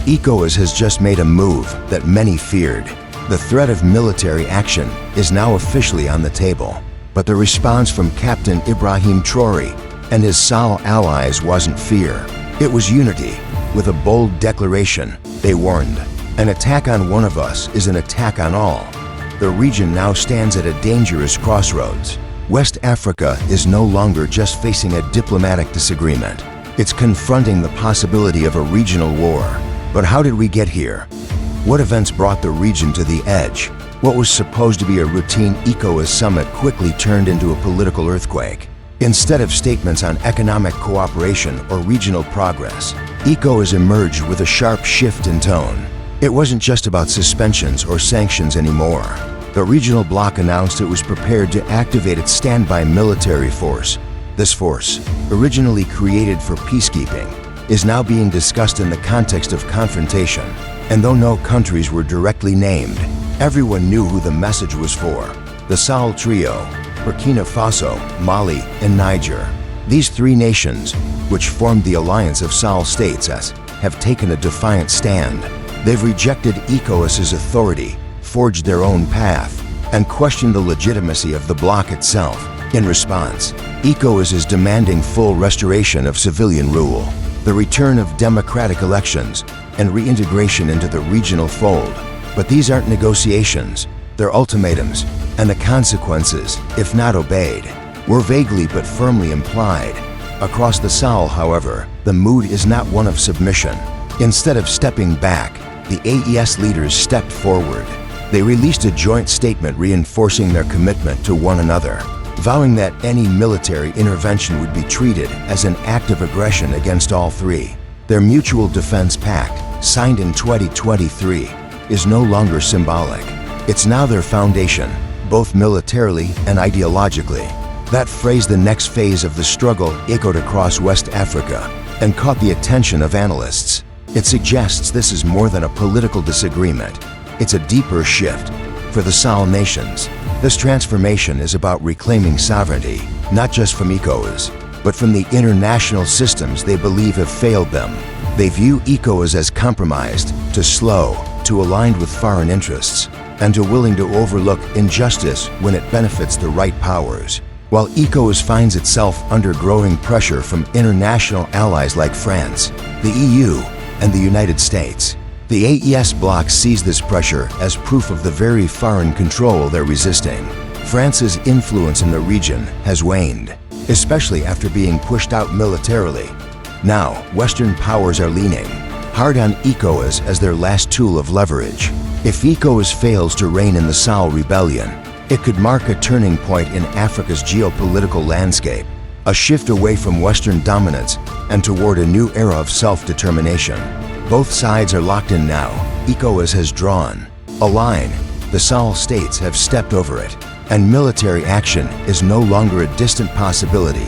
ECOWAS has just made a move that many feared. The threat of military action is now officially on the table. But the response from Captain Ibrahim Traoré and his Sahel allies wasn't fear. It was unity. With a bold declaration, they warned, "An attack on one of us is an attack on all." The region now stands at a dangerous crossroads. West Africa is no longer just facing a diplomatic disagreement. It's confronting the possibility of a regional war. But how did we get here? What events brought the region to the edge? What was supposed to be a routine ECOWAS summit quickly turned into a political earthquake. Instead of statements on economic cooperation or regional progress, ECOWAS emerged with a sharp shift in tone. It wasn't just about suspensions or sanctions anymore. The regional bloc announced it was prepared to activate its standby military force. This force, originally created for peacekeeping, is now being discussed in the context of confrontation. And though no countries were directly named, everyone knew who the message was for. The Sahel Trio, Burkina Faso, Mali, and Niger. These three nations, which formed the alliance of Sahel states, have taken a defiant stand. They've rejected ECOWAS's authority, forged their own path, and questioned the legitimacy of the bloc itself. In response, ECOWAS is demanding full restoration of civilian rule, the return of democratic elections, and reintegration into the regional fold. But these aren't negotiations, they're ultimatums, and the consequences, if not obeyed, were vaguely but firmly implied. Across the Sahel, however, the mood is not one of submission. Instead of stepping back, the AES leaders stepped forward. They released a joint statement reinforcing their commitment to one another, vowing that any military intervention would be treated as an act of aggression against all three. Their mutual defense pact, signed in 2023, is no longer symbolic. It's now their foundation, both militarily and ideologically. That phrase, "the next phase of the struggle," echoed across West Africa and caught the attention of analysts. It suggests this is more than a political disagreement. It's a deeper shift. For the Sahel nations, this transformation is about reclaiming sovereignty, not just from ECOWAS, but from the international systems they believe have failed them. They view ECOWAS as compromised, too slow, too aligned with foreign interests, and too willing to overlook injustice when it benefits the right powers. While ECOWAS finds itself under growing pressure from international allies like France, the EU, and the United States, the AES bloc sees this pressure as proof of the very foreign control they're resisting. France's influence in the region has waned, especially after being pushed out militarily. Now, Western powers are leaning hard on ECOWAS as their last tool of leverage. If ECOWAS fails to rein in the Sahel rebellion, it could mark a turning point in Africa's geopolitical landscape, a shift away from Western dominance and toward a new era of self-determination. Both sides are locked in now. ECOWAS has drawn a line, the Sahel states have stepped over it, and military action is no longer a distant possibility.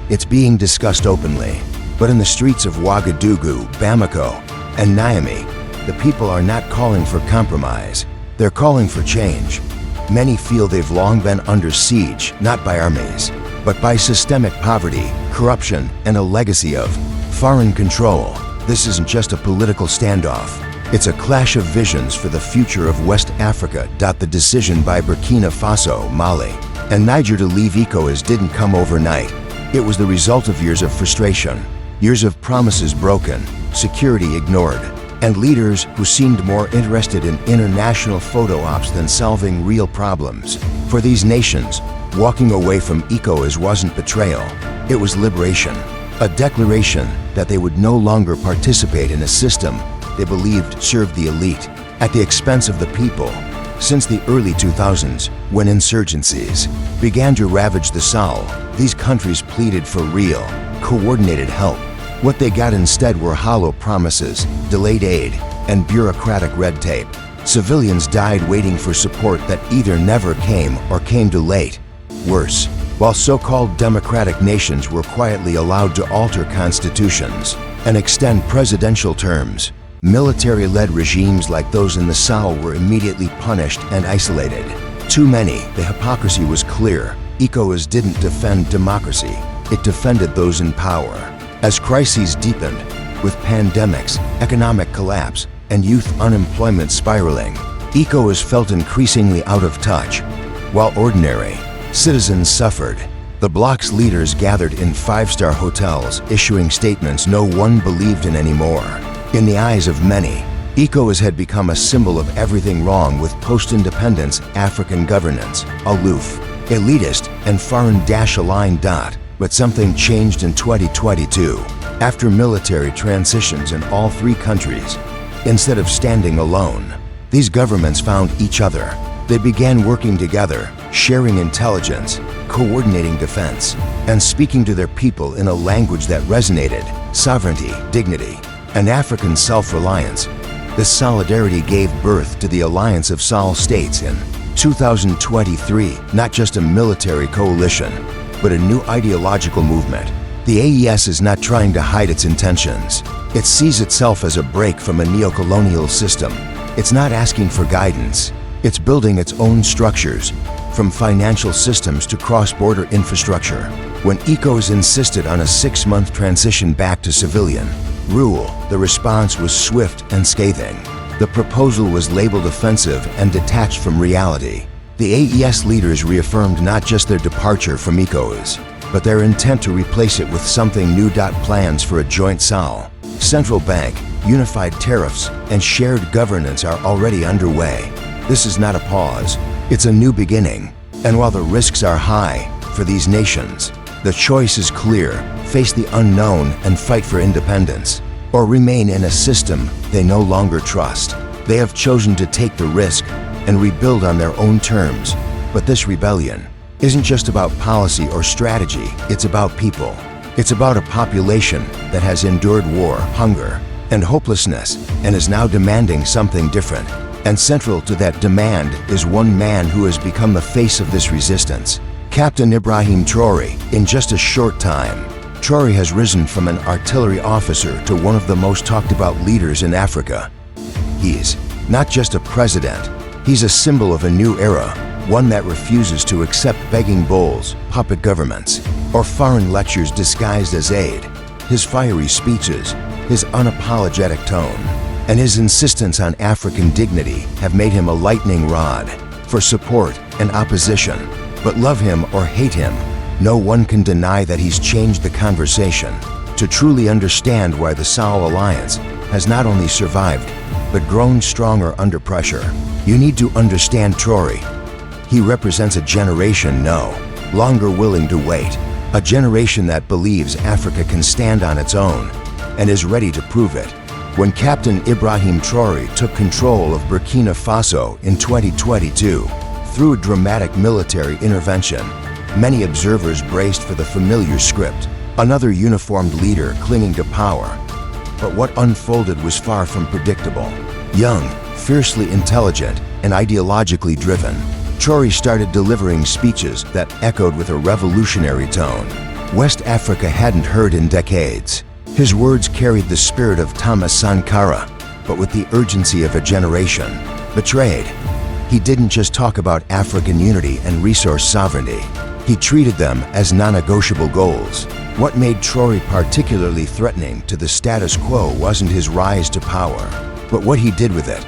It's being discussed openly. But in the streets of Ouagadougou, Bamako, and Niamey, the people are not calling for compromise. They're calling for change. Many feel they've long been under siege, not by armies, but by systemic poverty, corruption, and a legacy of foreign control. This isn't just a political standoff. It's a clash of visions for the future of West Africa. The decision by Burkina Faso, Mali, and Niger to leave ECOWAS didn't come overnight. It was the result of years of frustration, years of promises broken, security ignored, and leaders who seemed more interested in international photo ops than solving real problems. For these nations, walking away from ECOWAS wasn't betrayal, it was liberation. A declaration that they would no longer participate in a system they believed served the elite at the expense of the people. Since the early 2000s, when insurgencies began to ravage the Sahel, these countries pleaded for real, coordinated help. What they got instead were hollow promises, delayed aid, and bureaucratic red tape. Civilians died waiting for support that either never came or came too late. Worse, while so-called democratic nations were quietly allowed to alter constitutions and extend presidential terms, military-led regimes like those in the Sahel were immediately punished and isolated. Too many, the hypocrisy was clear. ECOWAS didn't defend democracy, it defended those in power. As crises deepened, With pandemics, economic collapse, and youth unemployment spiraling, ECOWAS felt increasingly out of touch. While ordinary citizens suffered, the bloc's leaders gathered in five-star hotels, issuing statements no one believed in anymore. In the eyes of many, ECOWAS had become a symbol of everything wrong with post-independence African governance, aloof, elitist, and foreign-aligned. But something changed in 2022. After military transitions in all three countries, instead of standing alone, these governments found each other. They began working together, sharing intelligence, coordinating defense, and speaking to their people in a language that resonated: sovereignty, dignity, and African self-reliance. This solidarity gave birth to the Alliance of Sahel States in 2023, not just a military coalition, but a new ideological movement. The AES is not trying to hide its intentions. It sees itself as a break from a neo-colonial system. It's not asking for guidance. It's building its own structures, from financial systems to cross-border infrastructure. When ECOWAS insisted on a 6-month transition back to civilian rule, the response was swift and scathing. The proposal was labeled offensive and detached from reality. The AES leaders reaffirmed not just their departure from ECOWAS, but their intent to replace it with something new. Plans for a joint Sahel central bank, unified tariffs, and shared governance are already underway. This is not a pause, it's a new beginning. And while the risks are high for these nations, the choice is clear: face the unknown and fight for independence, or remain in a system they no longer trust. They have chosen to take the risk and rebuild on their own terms. But this rebellion isn't just about policy or strategy, it's about people. It's about a population that has endured war, hunger, and hopelessness, and is now demanding something different. And central to that demand is one man who has become the face of this resistance: Captain Ibrahim Traoré. In just a short time, Traoré has risen from an artillery officer to one of the most talked about leaders in Africa. He's not just a president, he's a symbol of a new era, one that refuses to accept begging bowls, puppet governments, or foreign lectures disguised as aid. His fiery speeches, his unapologetic tone, and his insistence on African dignity have made him a lightning rod for support and opposition. But love him or hate him, no one can deny that he's changed the conversation. To truly understand why the Sahel Alliance has not only survived, but grown stronger under pressure, you need to understand Traoré. He represents a generation no longer willing to wait, a generation that believes Africa can stand on its own and is ready to prove it. When Captain Ibrahim Traoré took control of Burkina Faso in 2022, through a dramatic military intervention, many observers braced for the familiar script: another uniformed leader clinging to power. But what unfolded was far from predictable. Young, fiercely intelligent, and ideologically driven, Traoré started delivering speeches that echoed with a revolutionary tone West Africa hadn't heard in decades. His words carried the spirit of Thomas Sankara, but with the urgency of a generation betrayed. He didn't just talk about African unity and resource sovereignty. He treated them as non-negotiable goals. What made Traoré particularly threatening to the status quo wasn't his rise to power, but what he did with it.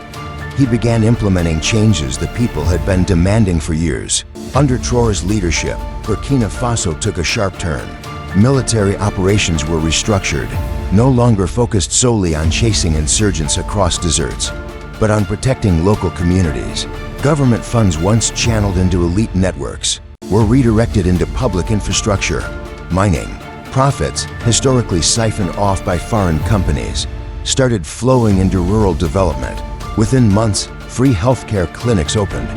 He began implementing changes the people had been demanding for years. Under Traoré's leadership, Burkina Faso took a sharp turn. Military operations were restructured, no longer focused solely on chasing insurgents across deserts, but on protecting local communities. Government funds once channeled into elite networks were redirected into public infrastructure. Mining profits, historically siphoned off by foreign companies, started flowing into rural development. Within months, free healthcare clinics opened,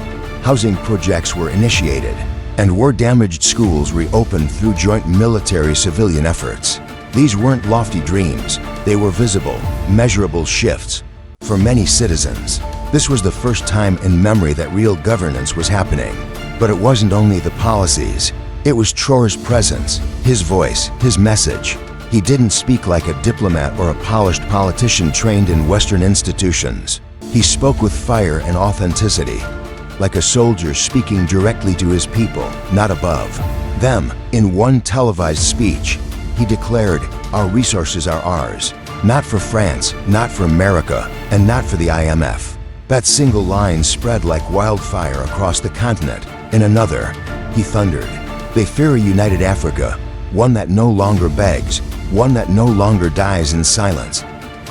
housing projects were initiated, and war-damaged schools reopened through joint military-civilian efforts. These weren't lofty dreams, they were visible, measurable shifts. For many citizens, this was the first time in memory that real governance was happening. But it wasn't only the policies, it was Traoré's presence, his voice, his message. He didn't speak like a diplomat or a polished politician trained in Western institutions. He spoke with fire and authenticity, like a soldier speaking directly to his people, not above them. In one televised speech, he declared, "Our resources are ours, Not for France, not for America, and not for the IMF. That single line spread like wildfire across the continent. In another, he thundered, "They fear a united Africa, one that no longer begs, one that no longer dies in silence.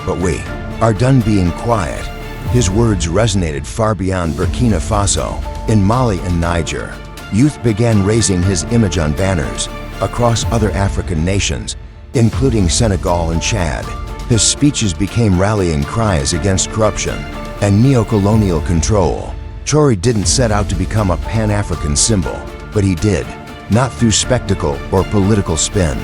But we are done being quiet." His words resonated far beyond Burkina Faso. In Mali and Niger, youth began raising his image on banners across other African nations, including Senegal and Chad. His speeches became rallying cries against corruption and neo-colonial control. Traoré didn't set out to become a Pan-African symbol, but he did, not through spectacle or political spin,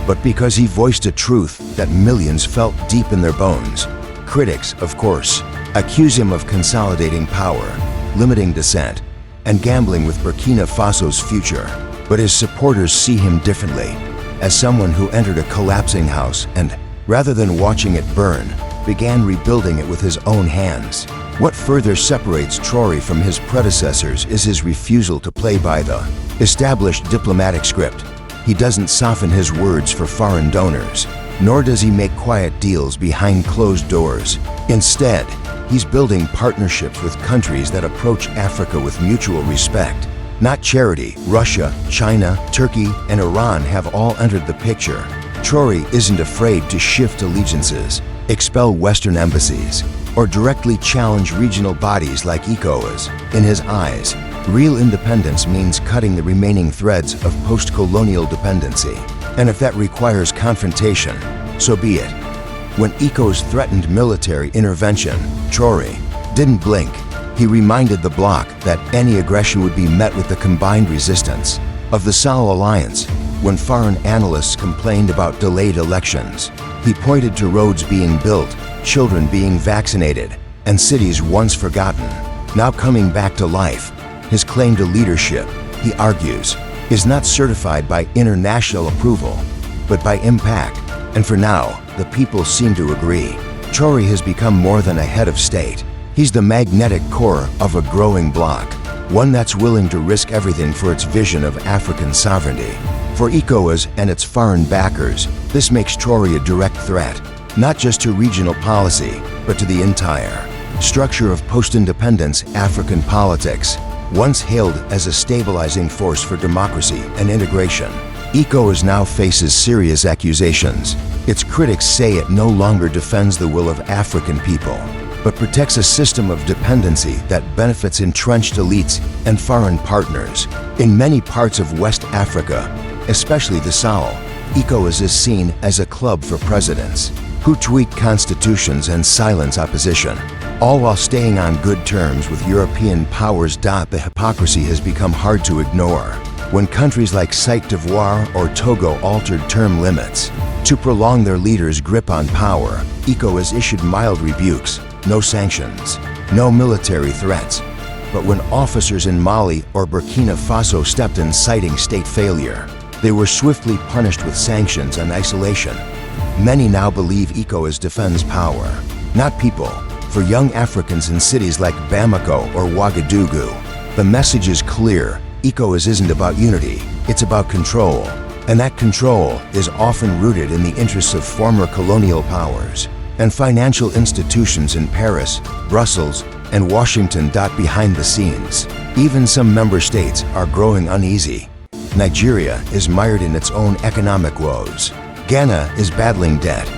but because he voiced a truth that millions felt deep in their bones. Critics, of course, accuse him of consolidating power, limiting dissent, and gambling with Burkina Faso's future. But his supporters see him differently, as someone who entered a collapsing house and, rather than watching it burn, began rebuilding it with his own hands. What further separates Traoré from his predecessors is his refusal to play by the established diplomatic script. He doesn't soften his words for foreign donors, nor does he make quiet deals behind closed doors. Instead, he's building partnerships with countries that approach Africa with mutual respect, not charity. Russia, China, Turkey, and Iran have all entered the picture. Traoré isn't afraid to shift allegiances, expel Western embassies, or directly challenge regional bodies like ECOWAS. In his eyes, real independence means cutting the remaining threads of post-colonial dependency. And if that requires confrontation, so be it. When ECOWAS threatened military intervention, Traoré didn't blink. He reminded the bloc that any aggression would be met with the combined resistance of the Sahel alliance. When foreign analysts complained about delayed elections, he pointed to roads being built, children being vaccinated, and cities once forgotten, now coming back to life. His claim to leadership, he argues, is not certified by international approval, but by impact. And for now, the people seem to agree. Traoré has become more than a head of state. He's the magnetic core of a growing bloc, one that's willing to risk everything for its vision of African sovereignty. For ECOWAS and its foreign backers, this makes Traoré a direct threat, not just to regional policy, but to the entire structure of post-independence African politics, once hailed as a stabilizing force for democracy and integration. ECOWAS now faces serious accusations. Its critics say it no longer defends the will of African people, but protects a system of dependency that benefits entrenched elites and foreign partners. In many parts of West Africa, especially the Sahel, ECOWAS is seen as a club for presidents who tweak constitutions and silence opposition, all while staying on good terms with European powers. The hypocrisy has become hard to ignore. When countries like Côte d'Ivoire or Togo altered term limits to prolong their leaders' grip on power, ECOWAS issued mild rebukes, no sanctions, no military threats. But when officers in Mali or Burkina Faso stepped in citing state failure, they were swiftly punished with sanctions and isolation. Many now believe ECOWAS defends power, not people. For young Africans in cities like Bamako or Ouagadougou, the message is clear. ECOWAS isn't about unity, it's about control. And that control is often rooted in the interests of former colonial powers and financial institutions in Paris, Brussels, and Washington. Behind the scenes, even some member states are growing uneasy. Nigeria is mired in its own economic woes. Ghana is battling debt.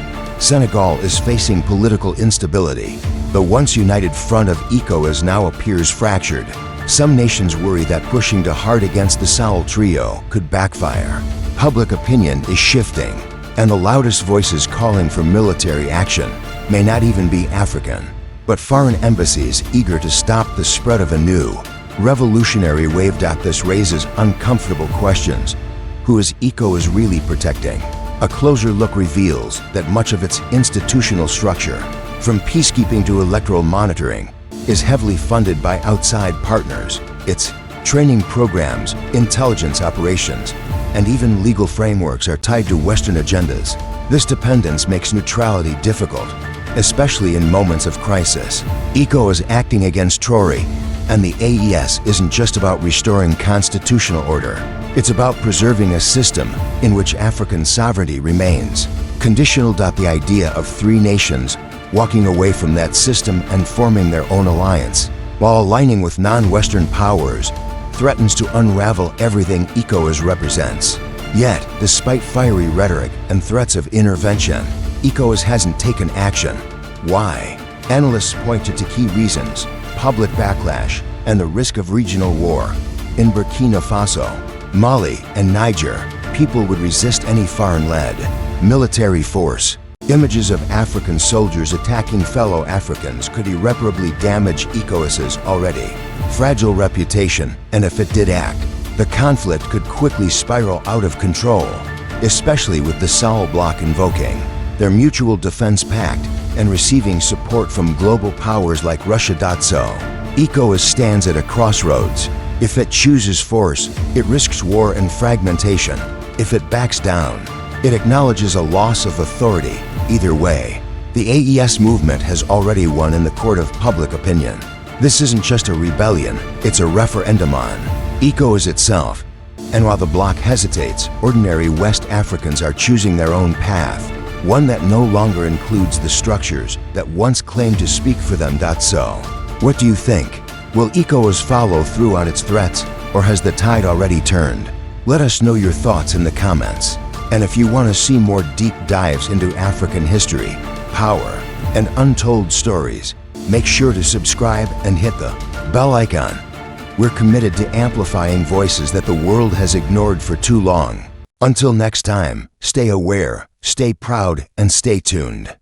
Senegal is facing political instability. The once united front of ECOWAS now appears fractured. Some nations worry that pushing too hard against the Sahel trio could backfire. Public opinion is shifting, and the loudest voices calling for military action may not even be African, but foreign embassies eager to stop the spread of a new, revolutionary wave. This raises uncomfortable questions. Who is ECOWAS really protecting? A closer look reveals that much of its institutional structure, from peacekeeping to electoral monitoring, is heavily funded by outside partners. Its training programs, intelligence operations, and even legal frameworks are tied to Western agendas. This dependence makes neutrality difficult, especially in moments of crisis. ECOWAS acting against Traoré and the AES isn't just about restoring constitutional order. It's about preserving a system in which African sovereignty remains. Conditional. The idea of three nations walking away from that system and forming their own alliance, while aligning with non-Western powers, threatens to unravel everything ECOWAS represents. Yet, despite fiery rhetoric and threats of intervention, ECOWAS hasn't taken action. Why? Analysts pointed to key reasons: public backlash and the risk of regional war. In Burkina Faso, Mali, and Niger, people would resist any foreign-led military force. Images of African soldiers attacking fellow Africans could irreparably damage ECOWAS's already fragile reputation, and if it did act, the conflict could quickly spiral out of control, especially with the Sahel bloc invoking their mutual defense pact and receiving support from global powers like Russia. ECOWAS stands at a crossroads. If it chooses force, it risks war and fragmentation. If it backs down, it acknowledges a loss of authority. Either way, the AES movement has already won in the court of public opinion. This isn't just a rebellion, it's a referendum on ECOWAS itself. And while the bloc hesitates, ordinary West Africans are choosing their own path, one that no longer includes the structures that once claimed to speak for them. What do you think? Will ECOWAS follow through on its threats, or has the tide already turned? Let us know your thoughts in the comments. And if you want to see more deep dives into African history, power, and untold stories, make sure to subscribe and hit the bell icon. We're committed to amplifying voices that the world has ignored for too long. Until next time, stay aware, stay proud, and stay tuned.